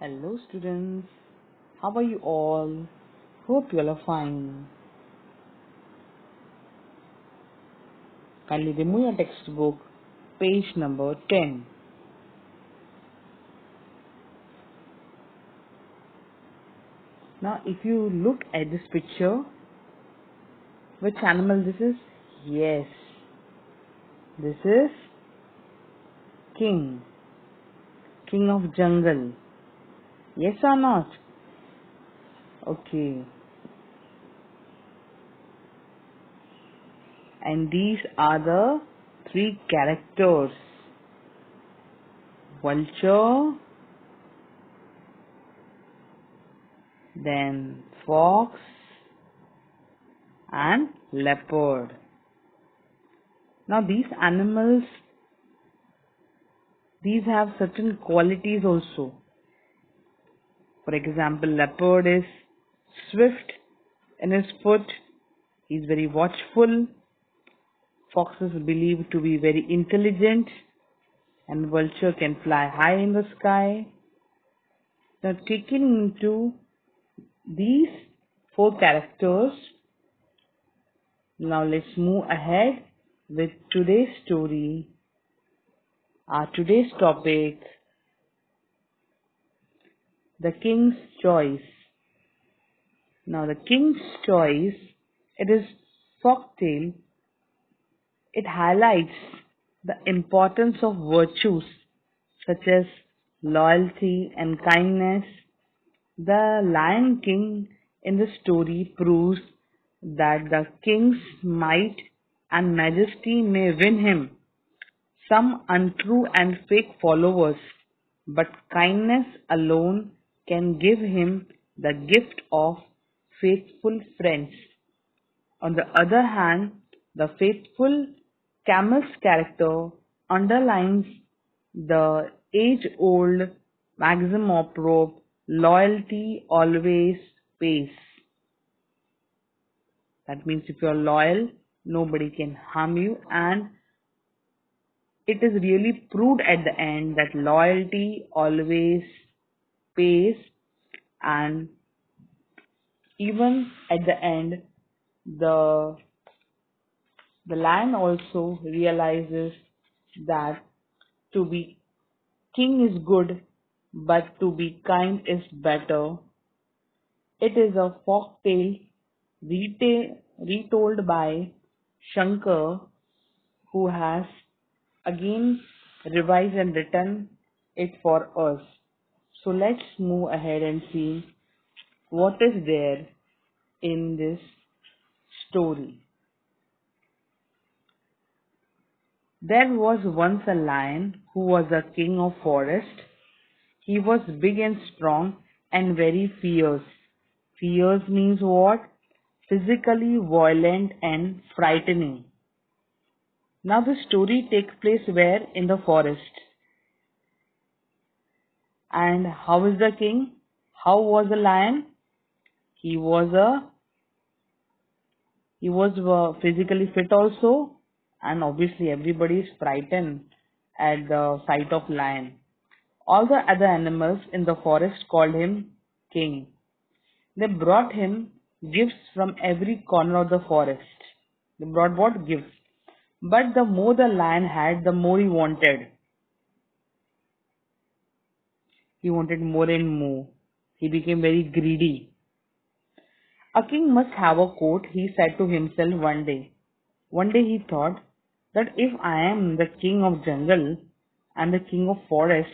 Hello students, how are you all? Hope you all are fine. Kindly remove your textbook, page number 10. Now if you look at this picture, which animal this is? Yes, this is king of jungle. Yes or not? Okay. And these are the three characters: vulture, then fox and leopard. Now these animals, these have certain qualities also. For example, leopard is swift in his foot, he is very watchful. Fox is believed to be very intelligent, and vulture can fly high in the sky. Now taking into these four characters, now let's move ahead with today's story. Our today's topic, the King's Choice. Now the King's Choice, it is folktale. It highlights the importance of virtues such as loyalty and kindness. The Lion King in the story proves that the king's might and majesty may win him some untrue and fake followers, but kindness alone can give him the gift of faithful friends. On the other hand, the faithful camel's character underlines the age-old maxim of rope: loyalty always pays. That means if you are loyal, nobody can harm you, and it is really proved at the end that loyalty always pays. And even at the end, the lion also realizes that to be king is good, but to be kind is better. It is a folk tale retold by Shankar, who has again revised and written it for us. So let's move ahead and see what is there in this story. There was once a lion who was a king of forest. He was big and strong and very fierce. Fierce means what? Physically violent and frightening. Now the story takes place where? In the forest. And how is the king? How was the lion? He was physically fit also, and obviously everybody is frightened at the sight of lion. All the other animals in the forest called him king. They brought him gifts from every corner of the forest. They brought what? Gifts. But the more the lion had, the more he wanted. He wanted more and more. He became very greedy. A king must have a coat, he said to himself one day. One day he thought that if I am the king of jungle and the king of forests,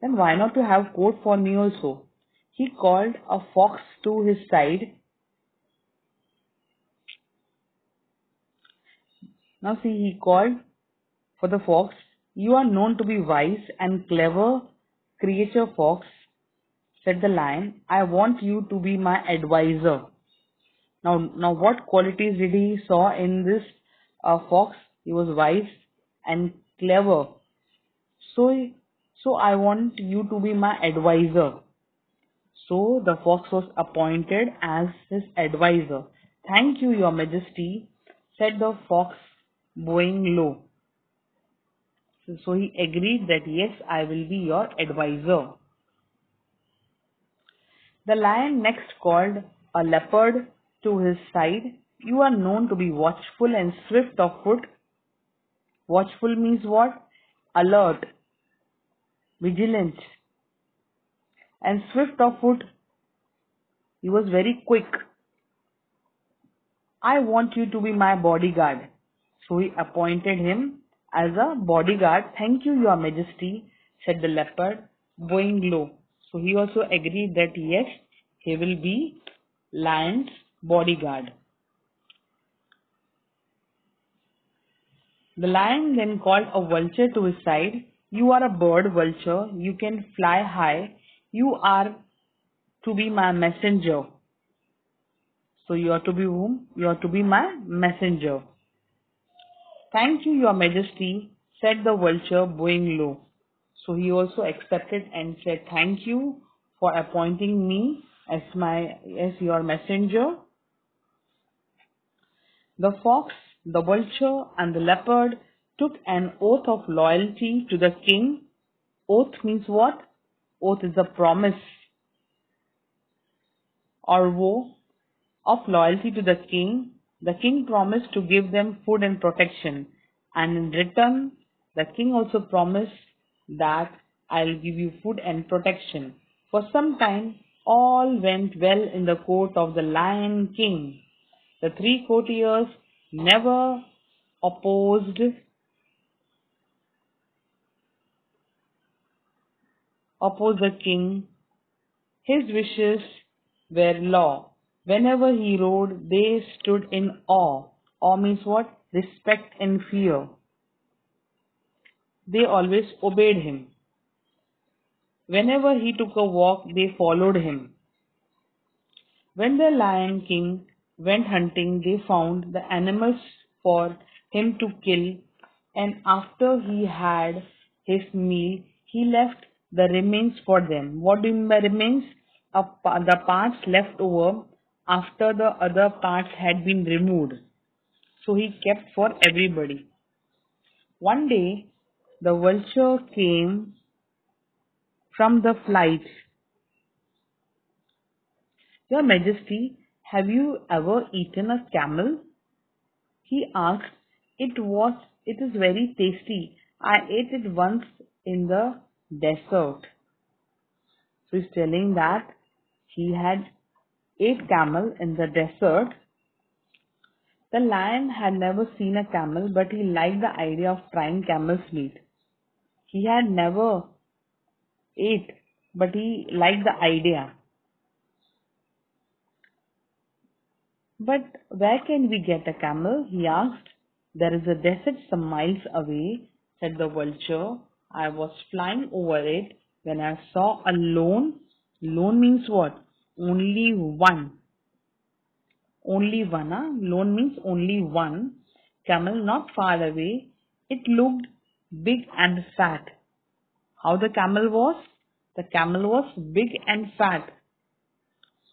then why not to have coat for me also? He called a fox to his side. Now see, he called for the fox. You are known to be wise and clever creature, fox, said the lion. I want you to be my advisor. Now what qualities did he saw in this fox? He was wise and clever. So, so I want you to be my advisor. So the fox was appointed as his advisor. Thank you, your majesty, said the fox, bowing low. So he agreed that yes, I will be your advisor. The lion next called a leopard to his side. You are known to be watchful and swift of foot. Watchful means what? Alert, vigilant, and swift of foot. He was very quick. I want you to be my bodyguard. So he appointed him as a bodyguard. Thank you, Your Majesty, said the leopard, bowing low. So he also agreed that yes, he will be lion's bodyguard. The lion then called a vulture to his side. You are a bird, vulture. You can fly high. You are to be my messenger. So you are to be whom? You are to be my messenger. Thank you, Your Majesty, said the vulture, bowing low. So he also accepted and said, thank you for appointing me as your messenger. The fox, the vulture, and the leopard took an oath of loyalty to the king. Oath means what? Oath is a promise or vow of loyalty to the king. The king promised to give them food and protection, and in return, the king also promised that I'll give you food and protection. For some time, all went well in the court of the Lion King. The three courtiers never opposed the king. His wishes were law. Whenever he rode, they stood in awe. Awe means what? Respect and fear. They always obeyed him. Whenever he took a walk, they followed him. When the Lion King went hunting, they found the animals for him to kill, and after he had his meal, he left the remains for them. What do you mean by remains? The parts left over after the other parts had been removed. So he kept for everybody. One day, the vulture came from the flight. Your Majesty, have you ever eaten a camel? He asked. It is very tasty. I ate it once in the desert. So he's telling that he had ate camel in the desert. The lion had never seen a camel, but he liked the idea of trying camel's meat. He had never ate, but he liked the idea. But where can we get a camel? He asked. There is a desert some miles away, said the vulture. I was flying over it when I saw a lone. Lone means what? Only one. Only one. Lone means only one. Camel not far away. It looked big and fat. How the camel was? The camel was big and fat.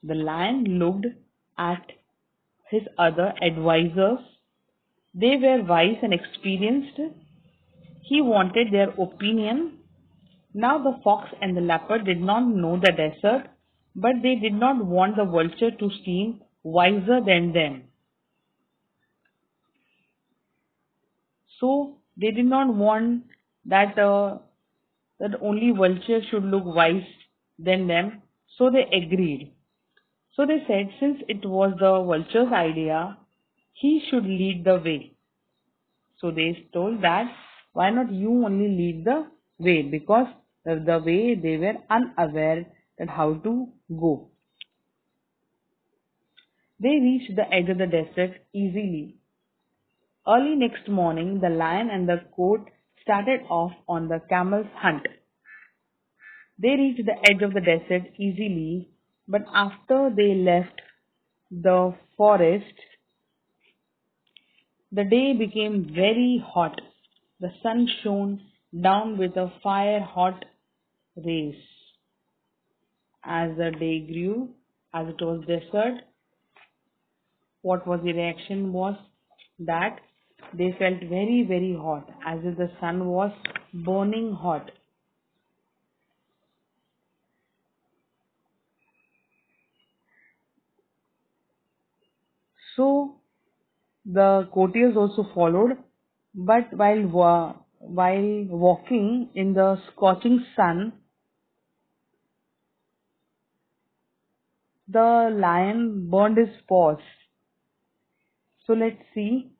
The lion looked at his other advisors. They were wise and experienced. He wanted their opinion. Now the fox and the leopard did not know the desert, but they did not want the vulture to seem wiser than them. So they did not want that only vulture should look wise than them. So they agreed. So they said, since it was the vulture's idea, he should lead the way. So they told that, why not you only lead the way? Because the way they were unaware that how to go. They reached the edge of the desert easily. Early next morning, the lion and the goat started off on the camel's hunt. They reached the edge of the desert easily, but after they left the forest, the day became very hot. The sun shone down with a fire-hot rays. As the day grew, as it was desert, what was the reaction was that they felt very, very hot, as if the sun was burning hot. So the courtiers also followed, but while walking in the scorching sun, the lion burned his paws. So let's see.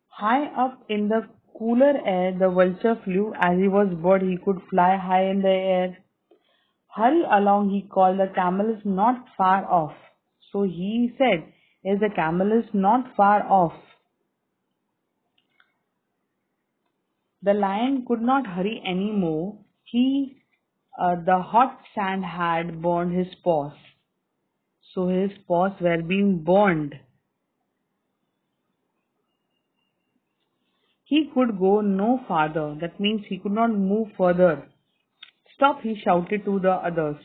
High up in the cooler air, the vulture flew. As he was bird, he could fly high in the air. Hurry along, he called. The camel is not far off. So he said, yes, the camel is not far off. The lion could not hurry any more. The hot sand had burned his paws. So his paws were being burned. He could go no farther. That means he could not move further. Stop, he shouted to the others.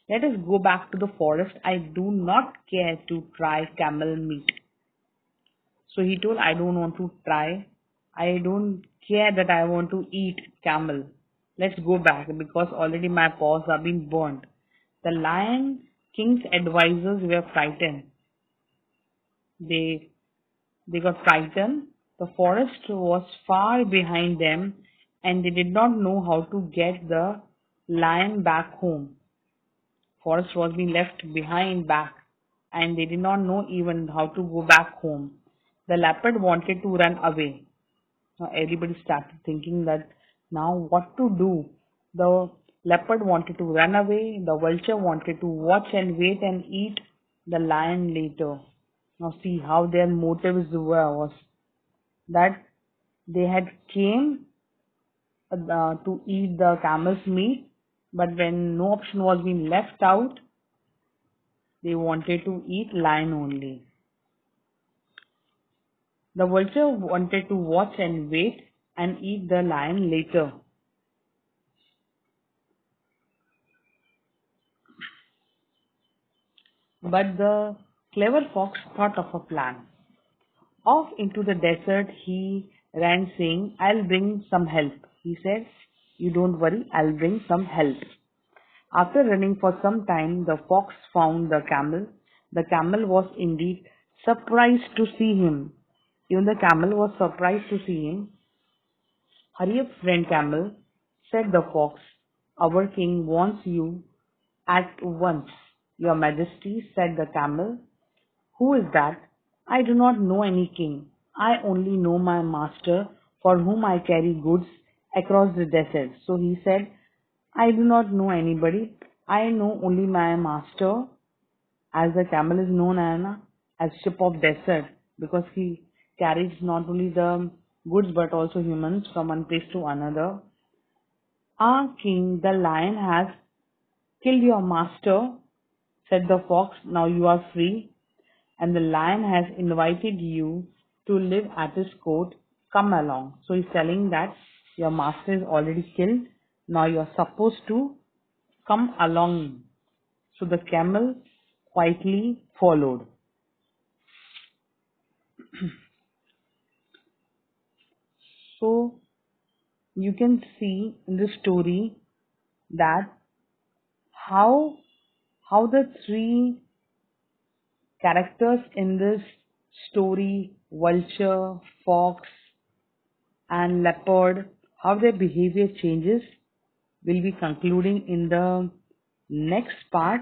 Let us go back to the forest. I do not care to try camel meat. So he told, I don't want to try. I don't care that I want to eat camel. Let's go back because already my paws are being burned. The Lion King's advisors were frightened. They they got frightened. The forest was far behind them and they did not know how to get the lion back home. Forest was being left behind back and they did not know even how to go back home. The leopard wanted to run away. Now everybody started thinking that now what to do. The leopard wanted to run away. The vulture wanted to watch and wait and eat the lion later. Now see how their motives was that they had came to eat the camel's meat, but when no option was being left out, they wanted to eat lion only. The vulture wanted to watch and wait and eat the lion later. But the clever fox thought of a plan. Off into the desert he ran saying, I'll bring some help. He said, you don't worry, I'll bring some help. After running for some time, the fox found the camel. The camel was indeed surprised to see him. Even the camel was surprised to see him. Hurry up, friend camel, said the fox. Our king wants you at once. Your majesty, said the camel. Who is that? I do not know any king. I only know my master for whom I carry goods across the desert. So he said, I do not know anybody. I know only my master, as the camel is known as ship of desert because he carries not only the goods but also humans from one place to another. Our king, the lion, has killed your master, said the fox. Now you are free, and the lion has invited you to live at his court. Come along. So he's telling that your master is already killed. Now you are supposed to come along. So the camel quietly followed. So you can see in the story that how the three characters in this story, vulture, fox, and leopard, how their behavior changes, will be concluding in the next part.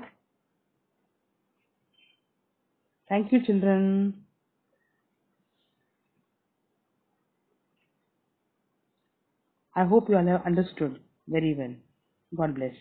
Thank you, children. I hope you all have understood very well. God bless.